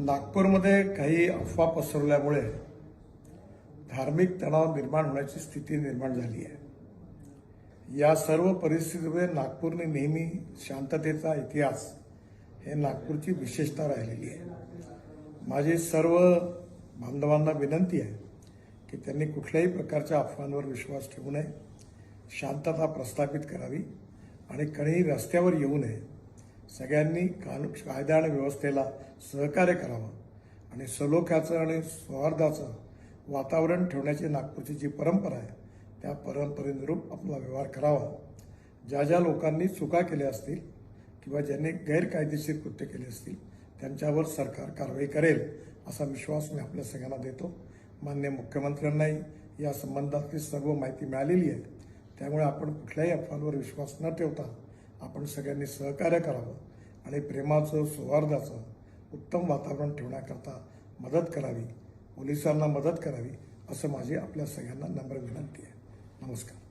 नागपूरमध्ये काही अफवा पसरवल्यामुळे धार्मिक तणाव निर्माण होण्याची स्थिती निर्माण झाली आहे। या सर्व परिस्थितीमध्ये नागपूरने नेहमी शांततेचा इतिहास हे नागपूरची विशेषता राहिलेली आहे। माझी सर्व बांधवांना विनंती आहे की त्यांनी कुठल्याही प्रकारच्या अफवांवर विश्वास ठेवू नये, शांतता प्रस्थापित करावी आणि कोणीही रस्त्यावर येऊ नये। सगळ्यांनी कायदा आणि व्यवस्थेला सहकार्य करावं आणि सलोख्याचं आणि सौहार्दाचं वातावरण ठेवण्याची नागपूरची जी परंपरा आहे त्या परंपरेनुरूप आपला व्यवहार करावा। ज्या ज्या लोकांनी चुका केल्या असतील किंवा ज्यांनी गैरकायदेशीर कृत्य केले असतील त्यांच्यावर सरकार कारवाई करेल असा विश्वास मी आपल्या सगळ्यांना देतो। माननीय मुख्यमंत्र्यांनाही या संबंधातली सर्व माहिती मिळालेली आहे, त्यामुळे आपण कुठल्याही अफवांवर विश्वास न ठेवता आपण सगळ्यांनी सहकार्य करावं आणि प्रेमाचं सौहार्दाचं उत्तम वातावरण ठेवण्याकरता मदत करावी, पोलिसांना मदत करावी असं माझी आपल्या सगळ्यांना नम्र विनंती आहे। नमस्कार।